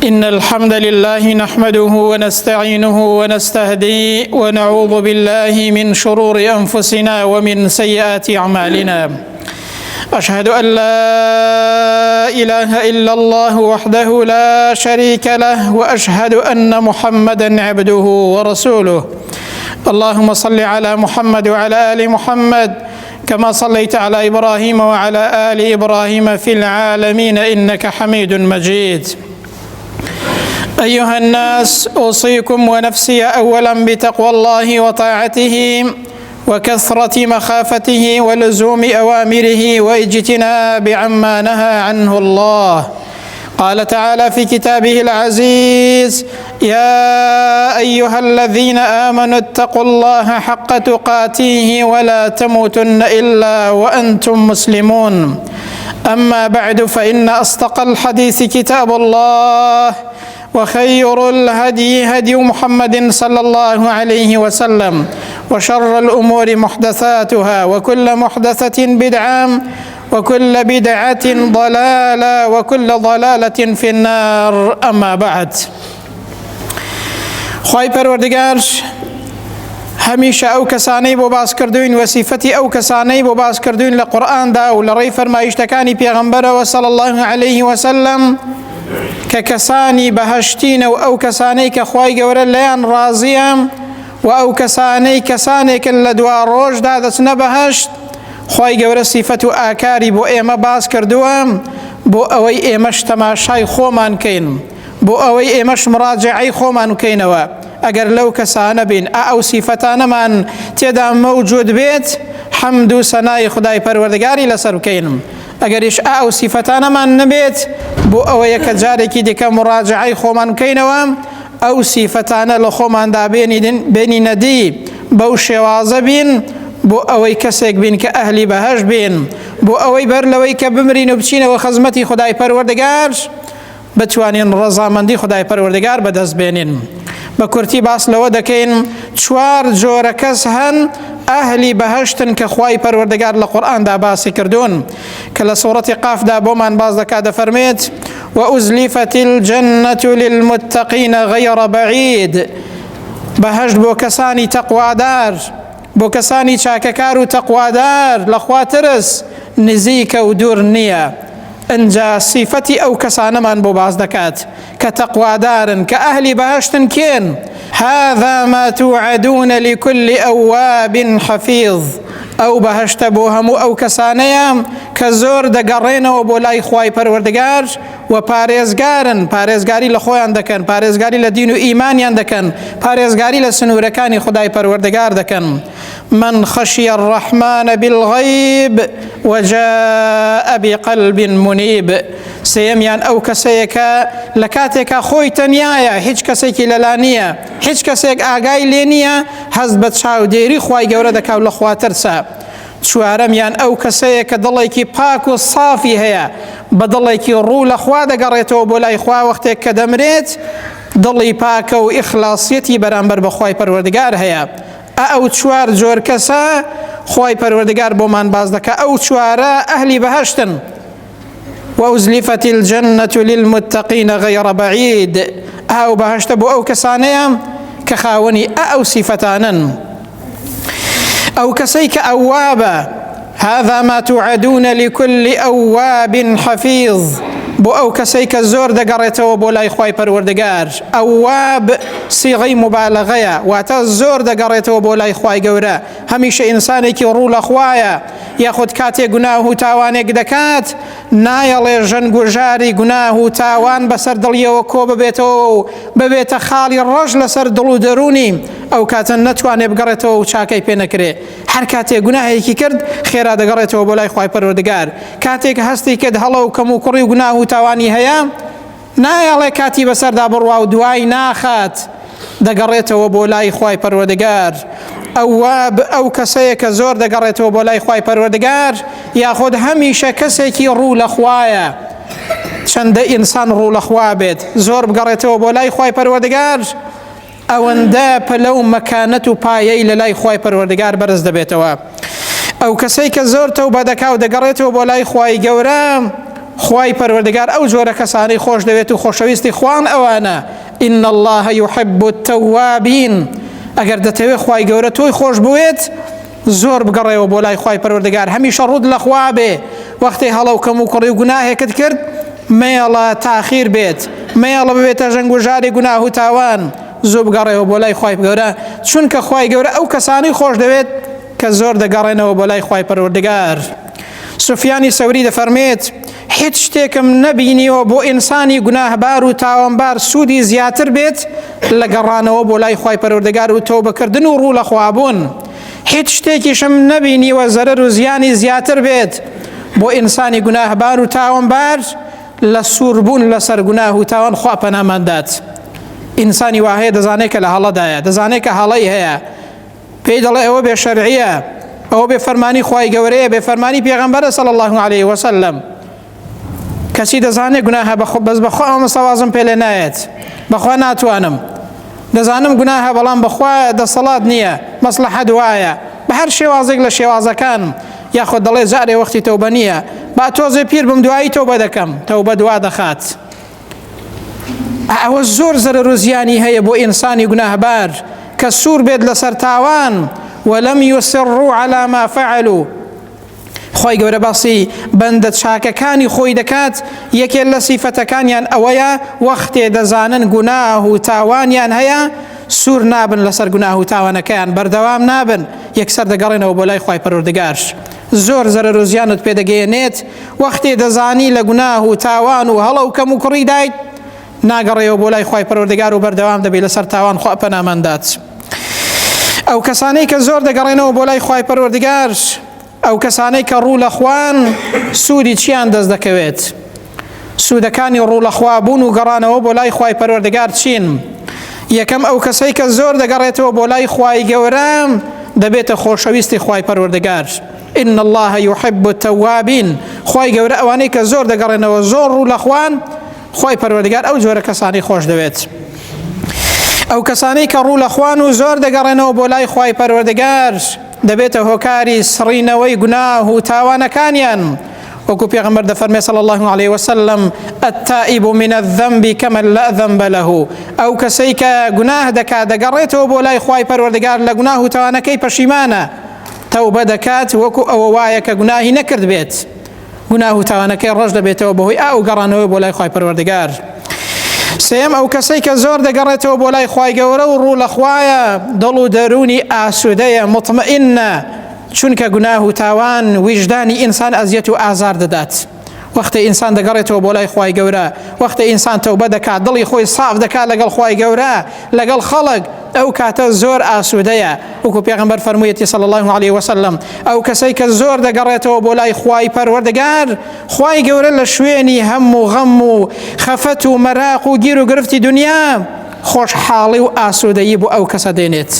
إن الحمد لله نحمده ونستعينه ونستهديه ونعوذ بالله من شرور أنفسنا ومن سيئات أعمالنا. أشهد أن لا إله إلا الله وحده لا شريك له وأشهد أن محمدا عبده ورسوله. اللهم صل على محمد وعلى آل محمد كما صليت على إبراهيم وعلى آل إبراهيم في العالمين إنك حميد مجيد. أيها الناس، أوصيكم ونفسي أولا بتقوى الله وطاعته وكثرة مخافته ولزوم أوامره واجتناب عما نهى عنه الله. قال تعالى في كتابه العزيز: يا أيها الذين آمنوا اتقوا الله حق تقاته ولا تموتن إلا وأنتم مسلمون. أما بعد، فإن أصدق الحديث كتاب الله، وخير الهدي هدي محمد صلى الله عليه وسلم، وشر الأمور محدثاتها، وكل محدثة بدعة، وكل بدعة ضلالة، وكل ضلالة في النار. أما بعد، خوای پەروەردگار هەمیشە ئەو کەسانەی بۆ باسکردوین وەسیفەتی ئەو کەسانەی بۆ باسکردوین لە قورئاندا و لە ڕێی فەرمایشتەکانی پێغەمبەرەوە صلی الله عليه وسلم کە کەسانی بەهەشتینە و ئەو کەسانەی کە خوای گەورە لەیان ڕازیە و ئەو کەسانێکن لە دوا ڕۆژدا دەچنە بەهەشت. خوای گەورە سیفەت و ئاکاری بۆ ئێمە باس کردووە بۆ ئەوەی ئێمەش تەماشای خۆمان کەین، بۆ ئەوەی ئێمەش مراجعەی خۆمان بکەینەوە. ئەگەر لەو کەسانە بین ئەو سیفەتانەمان تێدا مەوجود بێت، حەمد و سەنای خودای پەروەردگاری لەسەر بکەین. ئەگەریش ئەو سیفەتانەمان نەبێت، بۆ ئەوەیە کە جارێکی دیکە مراجعەی خۆمان بکەینەوە، ئەو سیفەتانە لە خۆماندا بێنینە دی، بەو شێوازە بین، بۆ ئەوەی کەسێک بین کە ئەهلی بەهەشت بین، بۆ ئەوەی بەر لەوەی کە بمرین و بچینەوە خەزمەتی خودای پەروەردگار بتوانین ڕەزامەندی خودای پەروەردگار بەدەست بێنین. بە کورتی باس لەوە دەکەین چوار جۆرە کەس هەن ئەهلی بەهەشتن کە خوای پەروەردگار لە قورئاندا باسی کردوون، کە لە سوورەتی قافدا بۆمان باز دەکات، دەفەرمێت: وأزلفت الجنة للمتقين غير بعيد. بەهەشت بۆ کەسانی تەقوادار، بۆ کەسانی چاکەکار و تەقوادار لە خوا ترس نزیکە و دوور نییە. ئەنجا سیفەتی ئەو کەسانەمان بۆ باز دەکات کە تەقوادارن، کە ئەهلی بەهەشتن کێن: هذا ما توعدون لكل أواب حفيظ. ئەو بەهەشتە بۆ هەموو ئەو کەسانەیە کە زۆر دەگەڕێنەوە بۆ لای خوای پەروەردگار و پارێزگارن، پارێزگاری لە خۆیان دەکەن، پارێزگاری لە دین و ئیمانیان دەکەن، پارێزگاری لە سنوورەکانی خودای پەروەردگار دەکەن. من خشي الرحمن بالغيب وجاء بقلب منيب. سەیەمیان ئەو کەسەیە کە لە کاتێکا خۆی تەنیایە، هیچ کەسێکی لەلا نییە، هیچ کەسێک ئاگای لێ نییە، هەست بە چاودێری خوای گەورە دەکاو لە خوا ترسە. چوارەمیان ئەو کەسەیە کە دڵێکی پاک و سافی هەیە، بە دڵێکی ڕوو لە خوا دەگەڕێتەوە بۆ لای خوا وەختێک کە دەمرێت، دڵی پاکە و ئیخلاسیەتی بەرامبەر بە خوای پەروەردگار هەیە. ئەو چوار جۆر کەسە خوای پەروەردگار بۆمان باز دەکات. ئەو چوارە ئەهلی بەهەشتن. وأزلفت الجنة للمتقين غير بعيد. ئەو بەهەشتە بۆ ئەو کەسانەیە کە خاوەنی ئەو سیفەتانن. ئەو کەسەی کە ئەوابە: هذا ما توعدون لكل أواب حفيظ. بۆ ئەو کەسەی کە زۆر دەگەڕێتەوە بۆ لای خوای پەروەردگار. ئەواب سیغەی مبالغەیە، واتە زۆر دەگەڕێتەوە بۆ لای خوای گەورە. هەمیشە ئینسانێکی ڕوو لە خوایە، یاخود کاتێک گوناه و تاوانێک دەکات نایەڵێ ژەنگ و ژاری گوناه و تاوان بەسەر دڵیەوە کۆ ببێتەوە و ببێتە خاڵی ڕەش لەسەر دڵ و دەرونی، ئەو کاتە نەتوانێت بگەڕێتەوە و چاکەی پێ نەکرێ. هەر کاتێک گوناهێکی کرد خێرا دەگەڕێتەوە بۆ لای خوای پەروەردگار. کاتێک هەستی کرد هەڵە و کەم و کوڕی و گوناه و تاوانی هەیە، نایەڵێ کاتی بەسەردا بڕوا و دوای ناخات، دەگەڕێتەوە بۆ لای خوای پەروەردگار. ئەواب ئەو کەسەیە کە زۆر دەگەڕێتەوە بۆ لای خوای پەروەردگار، یاخود هەمیشە کەسێکی ڕوو لە خوایە. چەندە ئینسان ڕوو لە خوا بێت، زۆر بگەڕێتەوە بۆ لای خوای پەروەردگار، ئەوەندە پەلە و مەکانەت و پایەی لە لای خوای پەروەردگار بەرز دەبێتەوە. ئەو کەسەی کە زۆر تەوبە دەکا و دەگەڕێتەوە بۆ لای خوای گەورە، خوای پەروەردگار ئەو جۆرە کەسانەی خۆش دەوێت و خۆشەویستی خوان ئەوانە. إن الله يحب التوابين. ئەگەر دەتەوێت خوای گەورە تۆی خۆش بوێت زۆر بگەڕێەوە بۆ لای خوای پەروەردگار، هەمیشە ڕوود لە خوا بێ. وەختی هەڵەو کەم و کوڕی و گوناهێکت کرد مێڵە تاخیر بێت، مێڵە ببێتە ژەنگ و ژاری گوناه و تاوان، زۆر بگەڕێەوە بۆ لای خوای گەورە، چونکە خوای گەورە ئەو کەسانی خۆش دەوێت کە زۆر دەگەڕێنەوە بۆ لای خوای پەروەردگار. سوفیانی سەوری دەفەرمێت هیچ شتێکم نەبینیەوە بۆ ئینسانی گوناهبار و تاوانبار سوودی زیاتر بێت لە گەڕانەوە بۆ لای خوای پەروەردگار و تەوبەکردن و ڕوو لە خوابوون. هیچ شتێکیشم نەبینیوە زەرەر و زیانی زیاتر بێت بۆ ئینسانی گوناهبار و تاوانبار لە سووربوون لەسەر گوناه و تاوان. خوا پەناماندات. ئینسانی وا هەیە دەزانێت کە لە هەڵەدایە، دەزانێت کە هەڵەی هەیە، پێی دەڵێ ئەوە بێ شەرعیە، ئەوە بێ فەرمانی خوای گەورەیە، بێ فەرمانی پێغەمبەرە صلی الله عليه وسلم. کەسی دەزانێت گوناهە بەس بەخوا ئەمە سەوازم پێ لێ نایێت، بەخوا ناتوانم، دەزانم گوناهە بەڵام بەخوا دەسەڵات نییە، مەسلەحەت وایە، بە هەر شێوازێک لە شێوازەکان، یاخۆ دەڵێ جارێ وەختی تەوبە نییە، با تۆزێ پیر بم دوایی تەوبە دەکەم، تەوبە دوا دەخات. ئەوە زۆر زەرەر و زیانی هەیە بۆ ئینسانی گوناهبار کە سوور بێت لەسەر تاوان وەلەم یوسڕوا عەلا ما فەعەلوا. خۆی گەورە باسی بەندە چاکەکانی خۆی دەکات، یەکێک لە سیفەتەکانیان ئەوەیە وەختێ دەزانن گوناه و تاوانیان هەیە سوور نابن لەسەر گوناه و تاوانەکەیان، بەردەوام نابن، یەکسەر دەگەڕێنەوە بۆ لای خوای پەروەردگار. زۆر زەرەر و زیانت پێدەگەیەنێت وەختێ دەزانی لە گوناه و تاوان و هەڵە و کەم و کوڕی دایت ناگەڕێەوە بۆ لای خوای پەروەردگار و بەردەوام دەبێت لەسەر تاوان. خوا پەناماندات. ئەو کەسانەی کە زۆر دەگەڕێنەوە بۆ لای خوای پەروەردگار، ئەو کەسانەی کە ڕوو لە خوان سوودی چیان دەست دەکەوێت؟ سوودەکانی ڕوو لە خوا بوون و گەڕانەوە بۆ لای خوای پەروەردگار چین؟ یەکەم ئەو کەسەی کە زۆر دەگەڕێتەوە بۆ لای خوای گەورە دەبێتە خۆشەویستی خوای پەروەردگار. إن الله يحب التوابين. خوای گەورە ئەوانەی کە زۆر دەگەڕێنەوە زۆر ڕوو لە خوان، خوای پەروەردگار ئەو جۆرە کەسانی خۆش دەوێت. ئەو کەسانەی کە ڕوو لە خوان و زۆر دەگەڕێنەوە بۆ لای خوای پەروەردگار دەبێتە هۆکاری سڕینەوەی گوناه و تاوانەکانیان. وەکو پێغەمبەر دەفەرمێ صلی الله عليه وسلم التائب من الذنب كمن لا ذنب له. ئەو کەسەی کە گوناه دەکات دەگەڕێتەوە بۆ لای خوای پەروەردگار لە گوناه و تاوانەکەی پەشیمانە، تەوبە دەکات وەکو ئەوە وایە کە گوناهی نەکرد بێت، گوناه و تاوانەکەی ڕەش دەبێتەوە بەهۆی ئاو گەڕانەوەی بۆ لای خوای پەروەردگار. سێم ئەو کەسەی کە زۆر دەگەڕێتەوە بۆ لای خوای گەورە و ڕوو لە خوایە دڵ و دەرونی ئاسوودەیە، مطمئینە، چونکە گوناه و تاوان ویژدانی ئینسان ئەزیەت و ئازار دەدات. وەختە ئینسان دەگەڕێتەوە بۆ لای خوای گەورە، وەختە ئینسان تەوبە دەکات، دڵی خۆی ساف دەکات لەگەڵ خوای گەورە لەگەڵ خەڵک، ئەو کاتە زۆر ئاسوودەیە. وەکو پێغەمبەر فەرموویەتی صلی الله عليه وسلم ئەو کەسەی کە زۆر دەگەڕێتەوە بۆ لای خوای پەروەردگار، خوای گەورە لە شوێنی هەم و غەم و خەفەت و مەراق و گیر و گرفتی دنیا خۆشحاڵی و ئاسوودەیی بۆ ئەو کەسە دێنێت.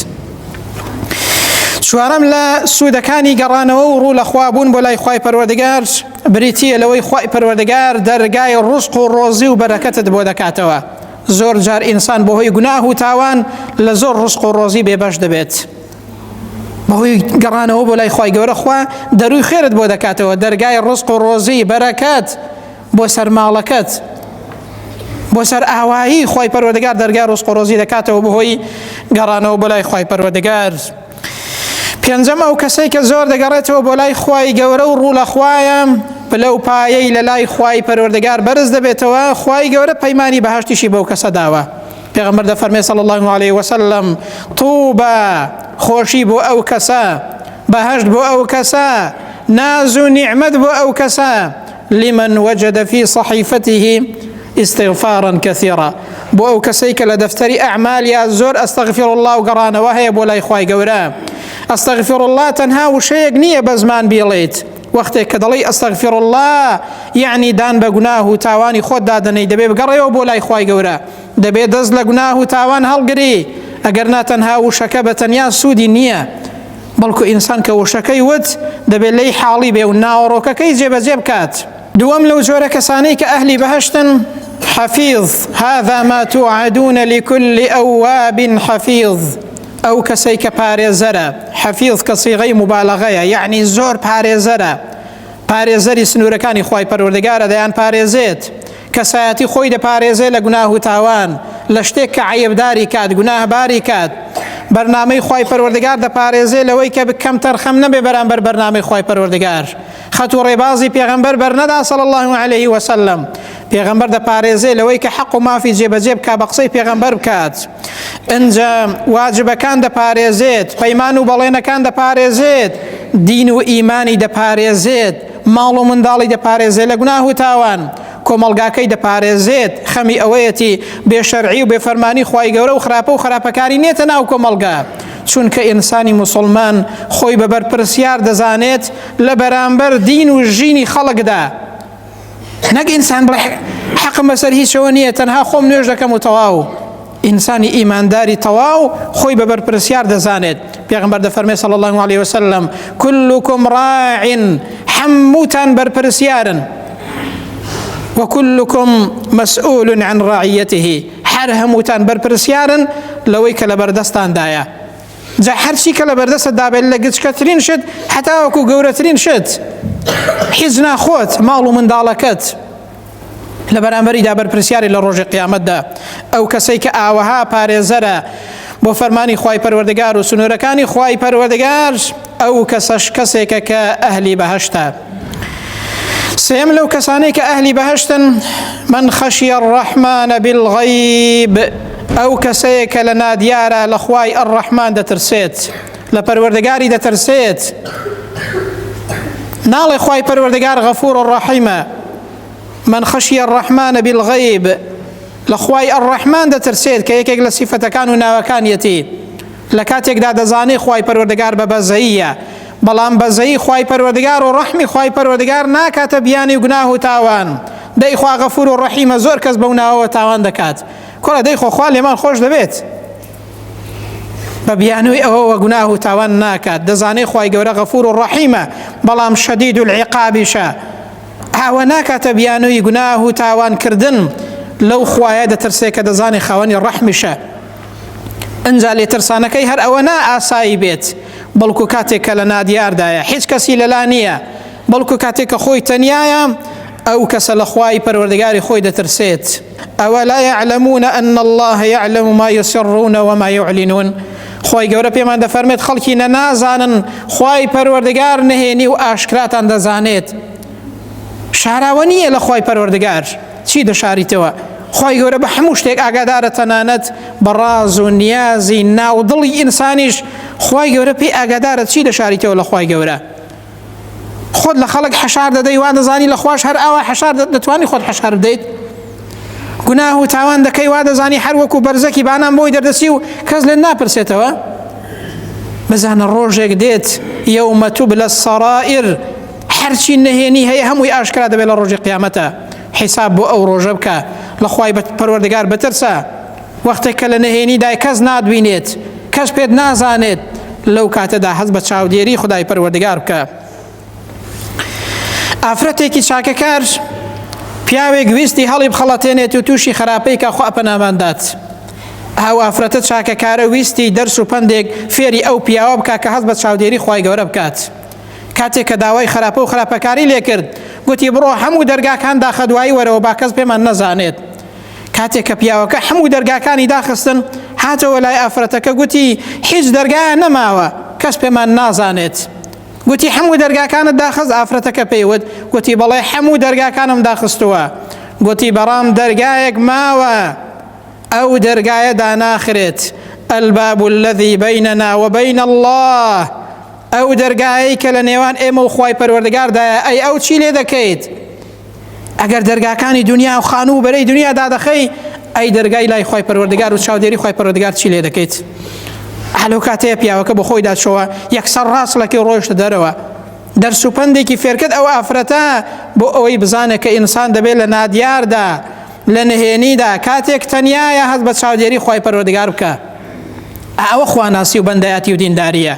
چوارەم لە سوودەکانی گەڕانەوە و ڕوو لە خوا بوون بۆ لای خوای پەروەردگار بریتیە لەوەی خوای پەروەردگار دەرگای ڕزق و ڕۆزی و بەرەکەتت بۆ دەکاتەوە. زۆر جار ئینسان بەهۆی گوناه و تاوان لە زۆر ڕزق و ڕۆزی بێبەش دەبێت، بەهۆی گەڕانەوە بۆ لای خوای گەورە خوا دەروی خێرت بۆ دەکاتەوە، دەرگای ڕزق و ڕۆزی بەرەکەت بۆ سەر ماڵەکەت، بۆ سەر ئاوایی خوای پەروەردگار دەرگای ڕزق و ڕۆزی دەکاتەوە بەهۆی گەڕانەوە بۆ لای خوای پەروەردگار. پێنجەم ئەو کەسەی کە زۆر دەگەڕێتەوە بۆ لای خوای گەورە و ڕوو لە خوایە بلەو پایەی لە لای خوای پەروەردگار بەرز دەبێتەوە، خوای گەورە پەیمانی بەهەشتیشی بەو کەسە داوە. پێغەمبەر دەفەرمێ صلی الله عليه وسلم طوبى خۆشی بۆ ئەو کەسە، بەهەشت بۆ ئەو کەسە، ناز و نیعمەت بۆ ئەو کەسە لمن وجد في صحيفته استغفارا كثيرا. بۆ ئەو کەسەی کە لە دەفتەری ئەعمالیا زۆر ئەستەغفر الله و گەڕانەوە هەیە بۆ لای خوای گەورە. ئەستەغفر الله تەنها وشەیەک نییە بە زمان بێڵێیت، وەختێک کە دەڵی ئەستەغفر الله یعنی دان بە گوناه و تاوانی خۆت دادنەی دەبێ بگەڕێەوە بۆ لای خوای گەورە، دەبێت دەست لە گوناه و تاوان هەڵگری. ئەگەر ناتەنها وشەکە بە تەنیا سوودی نییە، بەڵکو ئینسان کە وشەکەی وت دەبێت لی حاڵی بێ و ناوەڕۆکەکەی جێبەجێ بکات. دووەم لەو جۆرە کەسانەی کە ئەهلی بەهەشتن حەفیظ، هذا ما توعدون لكل أواب حەفیظ. ئەو کەسەی کە پارێزەرە، حەفیظ کە سیغەی مبالغەیە، یعنی زۆر پارێزەرە، پارێزەری سنوورەکانی خوای پەروەردگارە دەیان پارێزێت کەسایەتی خۆی دەپارێزێت لە گوناه و تاوان لە شتێک کە عەیبداری کات گوناهباری کات بەرنامەی خوای پەروەردگار دەپارێزێت لەوەی کە کەم تەرخەم نەبێ بەرامبەر بەرنامەی خوای پەروەردگار خەت و ڕێبازی پێغەمبەر بەرنەدا صلی الله علیه وسلم پێغەمبەر دەپارێزێت لەوەی کە حەق و مافی جێبەجێ بکات بە قسەی پێغەمبەر بکات ئەنجا واجبەکان دەپارێزێت پەیمان و بەڵێنەکان دەپارێزێت دین و ئیمانی دەپارێزێت ماڵ و منداڵی دەپارێزێت لە گوناه و تاوان کۆمەڵگاکەی دەپارێزێت خەمی ئەوەیەتی بێشەرعی و بێفەرمانی خوای گەورە و خراپە و خراپەکاری نێتە ناو کۆمەڵگا چونکە ئینسانی موسڵمان خۆی بە بەرپرسیار دەزانێت لە بەرامبەر دین و ژینی خەڵکدا نەک ئینسان بڵێ حەقم بەسەر هیچەوە نییە تەنها خۆم نوێژ دەکەم و تەواو ئینسانی ئیمانداری تەواو خۆی بە بەرپرسیار دەزانێت پێغەمبەر دەفەرمێ صلی الله علیه وسلم كلكم راع هەمووتان بەرپرسیارن وكلكم مسؤول عن رعيته هەر هەمووتان بەرپرسیارن لەوەی کە لە بەردەستاندایە جا هەرچی کە لە بەردەستدا بێت لە گچکەترین شت حتا وەکو گەورەترین شت حیز ناخۆت ماڵ و منداڵەکەت لە بەرامبەریدا بەرپرسیاری لە ڕۆژی قیامەتدا ئەو کەسەی کە ئاوەها پارێزەرە بۆ فەرمانی خوای پەروەردگار و سنوورەکانی خوای پەروەردگار ئەو کەسەش کەسێکە کە ئەهلی بەهەشتە سێم لەو کەسانەی کە ئەهلی بەهەشتن من خەشیە الرەحمانە بالغەیب ئەو کەسەیە کە لە نادیارە لە خوای ئەڕەحمان دەترسێت لە پەروەردگاری دەترسێت ناڵێ خوای پەروەردگار غەفوور ڕەحیمە من خەشیە الرەحمانە بالغەیب لە خوای ئەڕەحمان دەترسێت کە یەکێک لە سیفەتەکان و ناوەکانیەتی لە کاتێکدا دەزانێت خوای پەروەردگار بە بەزەییە بەڵام بەزەیی خوای پەروەردگار و ڕەحمی خوای پەروەردگار ناکاتە بیانی گوناه و تاوان دەی خوا غەفوور و ڕەحیمە زۆر کەس بەو ناوەوە تاوان دەکات کۆڵە دەی خۆ لێمان خۆش دەبێت بە بیانووی ئەوەوە گوناه و تاوان ناکات دەزانێت خوای گەورە غەفوور و ڕەحیمە بەڵام شەدید العیقابیشە ئەوە ناکاتە بیانووی گوناه و تاوانکردن لەو خوایە دەترسێت کە دەزانێت خاوەنی ڕەحمیشە ئەنجا لێترسانەکەی هەر ئەوە نا ئاسایی بێت بەڵکو کاتێک کە لە نادیاردایە هیچ کەسی لەلا نییە بەڵکو کاتێک کە خۆی تەنیایە ئەو کەسە لە خوای پەروەردگاری خۆی دەترسێت ئەوە لا يعلمون أن الله يعلم ما يسرون وما يعلنون خوای گەورە پێمان دەفەرمێت خەڵکی نەنازانن خوای پەروەردگار نهێنی و ئاشکراتان دەزانێت شاراوە نییە لە خوای پەروەردگار چی دەشاریتەوە خوای گەورە بە هەموو شتێک ئاگادارە تەنانەت بە ڕاز و نیازی ناودڵی ئینسانیش خوای گەورە پێی ئاگادارە چی دەشاریتەوە لە خوای گەورە خۆت لە خەڵک حەشار دەدەی وا دەزانی لە خوش هەر ئاوا حەشار دەتوانی خۆت حەشار بدەیت گوناه و تاوان دەکەی وا دەزانی هەر وەکو بەرزەکی بانان بۆی دەردەسی و کەس لێ ناپرسێتەوە بزانە ڕۆژێک دێت یەومە تubلى السەرائر هەرچی نەهێنی هەیە هەمووی ئاشکرا دەبێت لە ڕۆژی قیامەتە حیساب بۆ ئەو ڕۆژە بکە لە خوای پەروەردگار بترسە وەختێک کە لە نەهێنیدای کەس نادبینێت کەس پێت نازانێت لەو کاتەدا هەست بە چاودێری خدای پەروەردگار بکە ئافرەتێکی چاکەکار پیاوێک ویستی هەڵی بخەڵەتێنێت و تووشی خراپەی کە خوا پەناماندات ئەو ئافرەتە چاکەکارە ویستی دەرس و پندێک فێری ئەو پیاوە بکە کە هەست بە چاودێری خوای گەورە بکات کاتێک کە داوای خراپە و خراپەکاری لێ کرد گوتی بڕۆ هەموو دەرگاکان داخەدوایی وەرەوە با کەس پێمان نەزانێت کاتێک کە پیاوەکە هەموو دەرگاکانی داخستن هاتەوە لای ئافرەتەکە گوتی هیچ دەرگایە نەماوە کەس پێمان نازانێت گوتی هەموو دەرگاکانت داخست ئافرەتەکە پێیوت گوتی بەڵێ هەموو دەرگاکانم داخستووە گوتی بەڕام دەرگایەک ماوە ئەو دەرگایە داناخرێت الباب الذي بيننا وبين الله ئەو دەرگایەی کە لە نێوان ئێمە و خوای پەروەردگاردایە ئەی ئەو چی لێ دەکەیت ئەگەر دەرگاکانی دنیا و خانوو بەرەی دنیادا دەخەی ئەی دەرگای لای خوای پەروەردگار و چاودێری خوای پەروەردگار چی لێ دەکەیت هەلو کاتەیە پیاوەکە بە خۆی داچەوە یەکسەر ڕاستڵەکەی ڕۆیشتە دەرەوە دەرس و پندێکی فێرکرد ئەو ئافرەتە بۆ ئەوەی بزانێت کە ئینسان دەبێت لە نادیاردا لە نهێنیدا کاتێک تەنیایە هەست بە چاودێری خوای پەروەردگار بکە ئەوە خواناسی و بەندایەتی و دینداریە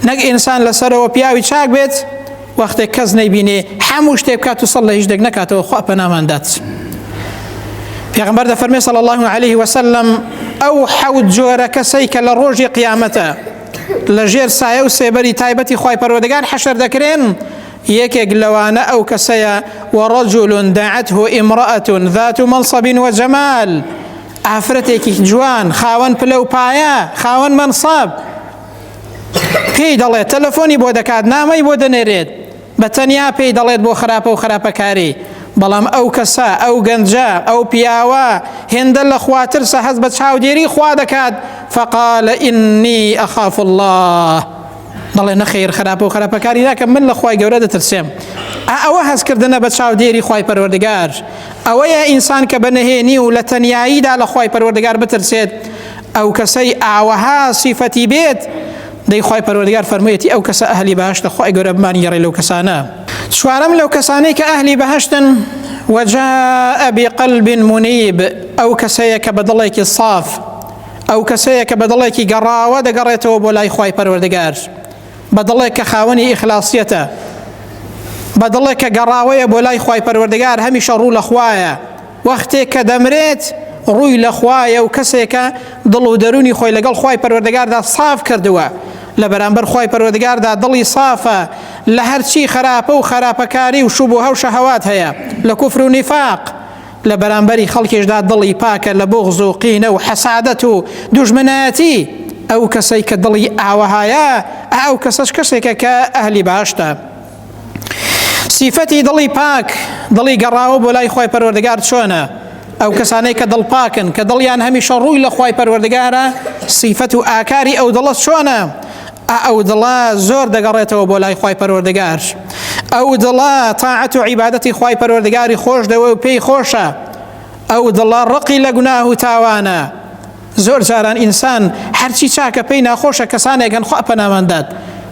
نەک ئینسان لەسەرەوە پیاوی چاک بێت وەختێک کەس نەیبینێ هەموو شتێک بکات و سەڵ لە هیچ شتێک نەکاتەوە خوا پەناماندات پێغەمبەر دەفەرمێ صلی الله علیه وسلم ئەو حەوت جۆرە کەسەی کە لە ڕۆژی قیامەتە لە ژێر سایە و سێبەری تایبەتی خوای پەروەردگار حەشر دەکرێن یەکێک لەوانە ئەو کەسەیە وەڕەجوڵ دەعەتهو ئیمرەئەتون ذات منصب وجەمال، ئافرەتێکی جوان خاوەن پلە و پایە خاوەن منصب پێی دەڵێت تەلەفۆنی بۆ دەکات نامەی بۆ دەنێرێت بە تەنیا پێی دەڵێت بۆ خراپە و خراپەکاری، بەڵام ئەو کەسە ئەو گەنجە ئەو پیاوە هێندە لە خواترسە هەست بە چاودێری خوا دەکات فقال إني أخاف الله، دەڵێ نەخێر خراپە و خراپەکاری ناکەم من لە خوای گەورە دەترسێم. ئەوە هەستکردنە بە چاودێری خوای پەروەردگار، ئەوەیە ئینسان کە بەنهێنی و لە تەنیاییدا لە خوای پەروەردگار بترسێت. ئەو کەسەی ئاوەها سیفەتی بێت دەی خوای پەروەردگار فەرموویەتی ئەو کەسە ئەهلی بەهەشتە، خوای گەورە بمانگێڕێ لەو کەسانە. چوارەم لەو کەسانەی کە ئەهلی بەهەشتن وجاء بقلب منيب، ئەو کەسەیە کە بە دڵێکی صاف، ئەو کەسەیە کە بە دڵێکی گەڕاوە دەگەڕێتەوە بۆ لای خوای پەروەردگار، بە دڵێک کە خاوەنی ئیخلاسیەتە، بە دڵێک کە گەڕاوەیە بۆ لای خوای پەروەردگار، هەمیشە ڕوو لە خوایە، وەختێک کە دەمرێت ڕووی لە خوایە و کەسێکە دڵ و دەرونی خۆی لەگەڵ خوای پەروەردگاردا صاف کردووە، لە بەرامبەر خوای پەروەردگاردا دڵی صافە لە هەرچی خراپە و خراپەکاری و شوبهە و شەهەوات هەیە لە کوفر و نیفاق، لە بەرامبەری خەڵکیشدا دڵی پاکە لە بغض و قینە و حەسادەت و دوژمنایەتی. ئەو کەسەی کە دڵی ئاوەهایە ئەو کەسەش کەسێکە کە ئەهلی باشتە. سیفەتی دڵی پاک، دڵی گەڕاوە بۆ لای خوای پەروەردگار چۆنە؟ ئەو کەسانەی کە دڵ پاکن کە دڵیان هەمیشە ڕووی لە خوای پەروەردگارە، سیفەت و ئاکاری ئەو دڵە چۆنە؟ ئەو دڵە زۆر دەگەڕێتەوە بۆ لای خوای پەروەردگار، ئەو دڵە تاعەت و عیبادەتی خوای پەروەردگاری خۆش دەوێ و پێی خۆشە، ئەو دڵە ڕقی لە گوناه و تاوانە. زۆر جاران ئینسان هەرچی چاکە پێی ناخۆشە کەسانێکن خوا پەناماندات،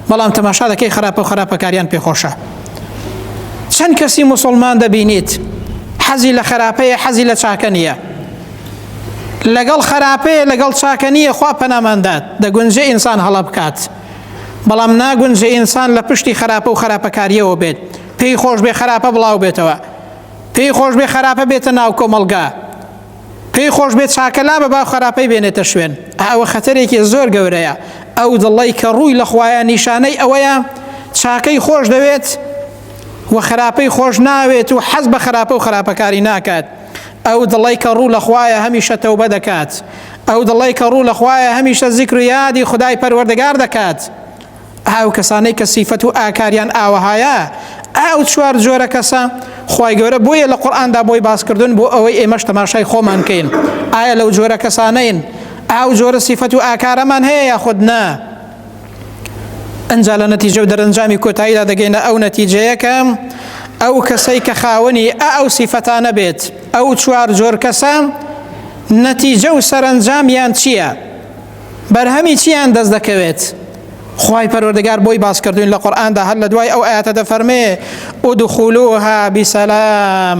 بەڵام تەماشا دەکەی خراپە و خراپەکاریان پێی خۆشە. چەند کەسی موسڵمان دەبینیت حەزی لە خراپەیە حەزی لە چاکە نییە، لەگەڵ خراپەیە لەگەڵ چاکە نییە خوا پەناماندات، دەگونجێ ئینسان هەڵە بکات، بەڵام ناگونجێ ئینسان لە پشتی خراپە و خراپەکاریەوە بێت، پێی خۆش بێ خراپە بڵاو بێتەوە، پێی خۆش بێ خراپە بێتە ناو کۆمەڵگا، پێی خۆش بێت چاکەلا بە باو خراپەی بێنێتە شوێن. ئەوە خەتەرێکی زۆر گەورەیە. ئەو دڵی کە ڕووی لە خوایە نیشانەی ئەوەیە چاکەی خۆش دەوێت و خراپەی خۆش ناوێت و حەز بە خراپە و خراپەکاری ناکات. ئەو دڵی کە ڕوو لە خوایە هەمیشە تەوبە دەکات، ئەو دڵی کە ڕوو لە خوایە هەمیشە زیکر و یادی خودای پەروەردگار دەکات. ئەو کەسانەی کە سیفەت و ئاکاریان ئاوەهایە، ئەو چوار جۆرە کەسە خوای گەورە بۆیە لە قورئاندا بۆی باسکردن بۆ ئەوەی ئێمەش تەماشای خۆمان کەین. ئایا لەو جۆرە کەسانەین ئەو جۆرە سیفەت و ئاکارەمان هەیە یاخود نا؟ ئەنجا لە نەتیجە و دەرەنجامی کۆتاییدا دەگەینە ئەو نەتیجەیە کە ئەو کەسەی کە خاوەنی ئەو سیفەتانە بێت، ئەو چوار جۆر کەسە نەتیجە و سەرنجامیان چییە؟ بەرهەمی چیان دەست دەکەوێت؟ خوای پەروەردگار بۆی باسکردوین لە قورئاندا هەر لە دوای ئەو ئاەتە دەفەرمێ ئودخولوها بسەلام.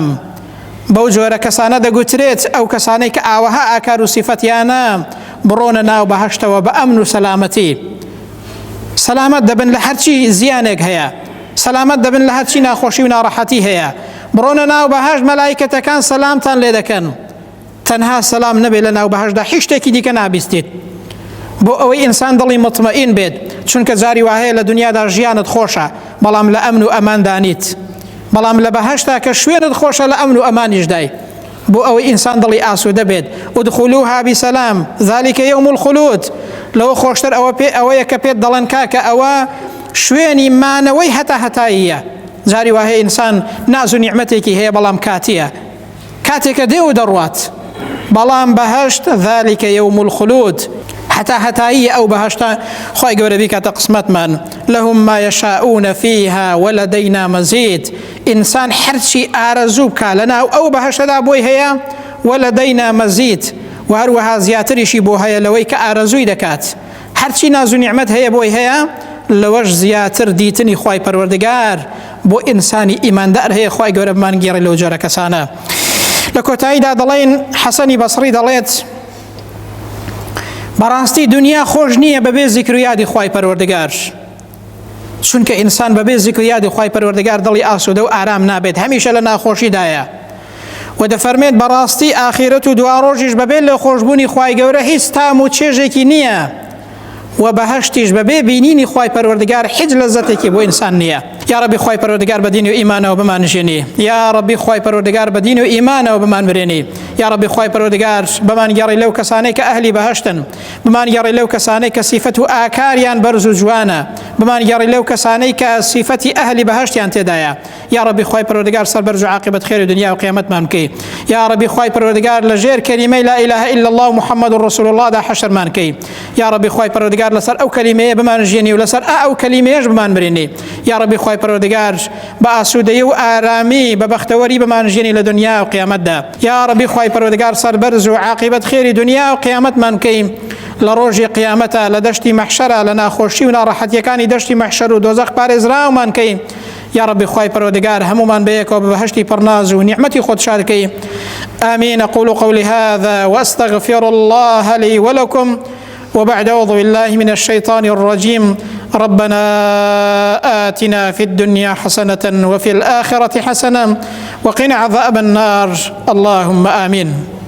بەو جۆرە کەسانە دەگوترێت ئەو کەسانەی کە ئاوەها ئاکار و سیفەتیانە بڕۆنە ناو بەهەشتەوە بە ئەمن و سەلامەتی. سەلامەت دەبن لە هەرچی زیانێک هەیە، سەلامەت دەبن لە هەرچی ناخۆشی و ناڕەحەتی هەیە. بڕۆنە ناو بەهەشت مەلایکەتەکان سەلامتان لێ دەکەن، تەنها سەلام نەبێت لە ناو بەهەشتدا هیچ شتێکی دیکە نابیستیت، بۆ ئەوەی ئینسان دڵی مطمئین بێت، چونکە جاری وهەیە لە دنیادا ژیانت خۆشە بەڵام لە ئەمن و ئەمان دانیت، بەڵام لە بەهەشتا کە شوێنت خۆشە لە ئەمن و ئەمانیش دای، بۆ ئەوەی ئینسان دڵی ئاسوودە بێت. ودخولوها بسەلام ذلك يوم الخلود. لەوە خۆشتر ئەوەیە کە پێت دەڵێن کاکە ئەوە شوێنی مانەوەی هەتا هەتاییە. جاری وهەیە ئینسان ناز و نیعمەتێکی هەیە بەڵام کاتیە، کاتێکە دێ و دەڕوات، بەڵام بەهەشت ذلك يوم الخلود حتى هەتایی ئەو بەهەشتا خوای گەورە بیکاتە قسمەتمان. لهم ما يشاءون فيها ولدينا مزيد. ئینسان هەرچی ئارەزوو بکا لەناو ئەو بەهەشتەدا بۆی هەیە ولدينا مزيد، و هەروەها زیاتریشی بۆ هەیە لەوەی کە ئارەزووی دەکات. هەرچی ناز و نیعمەت هەیە بۆی هەیە، لەوەش زیاتر دیتنی خوای پەروەردگار بۆ ئینسانی ئیماندار هەیە. خوای گەورە بمانگێڕێ لەو جۆرە کەسانە. لە کۆتاییدا دەڵێن حەسەنی بەسری دەڵێت بەڕاستی دنیا خۆش نییە بەبێ زیکر و یادی خوای پەروەردگار، چونکە ئینسان بەبێ زیکر و یادی خوای پەروەردگار دڵی ئاسوودە و ئارام نابێت، هەمیشە لە ناخۆشیدایە. و دەفەرمێت بەڕاستی ئاخیرەت و دوا ڕۆژیش بەبێ لە خۆشبوونی خوای گەورە هیچ تام و چێژێکی نییە، و بەهەشتیش بەبێ بینینی خوای پەروەردگار هیچ لەزەتێکی بۆ ئینسان نییە. يا ربي خوای پروردگار بدین و ایمان و بمان جنی یا ربی خوای پروردگار بدین و ایمان و بمان برینی یا ربی خوای پروردگار بمان یاری لو کسانی که اهلی بهشتن بمان یاری لو کسانی که صفت و آکاریان برز و جوانه بمان یاری لو کسانی که صفت اهلی بهشتیان تدایا یا ربی خوای پروردگار سر برز و عاقبت خیر دنیا و قیامت مان کی یا ربی خوای پروردگار لجیر کلمه لا اله الا الله محمد رسول الله دا حشر مان کی یا ربی خوای پروردگار لسر او کلمه بمان جنی و لسر او کلمه بمان برینی یا ربی خوای پروردگار با آسودگی و آرامی با بختوری بمان جنی لدنیا و قیامت دا یا ربی خوای پروردگار سر برز و عاقبت خیر دنیا و قیامت مان کی لروج قیامتا لدشتی محشر لنا خوشی و ناراحت یکانی دشتی محشر و دوزخ پارزرا مان کی يا رب خوای پروردگار همومان بيك وبهشتي برناز ونعمتي خود شاركي آمين. أقول قولي هذا وأستغفر الله لي ولكم وبعد أعوذ بالله من الشيطان الرجيم. ربنا آتنا في الدنيا حسنة وفي الآخرة حسنة وقنا عذاب النار. اللهم آمين.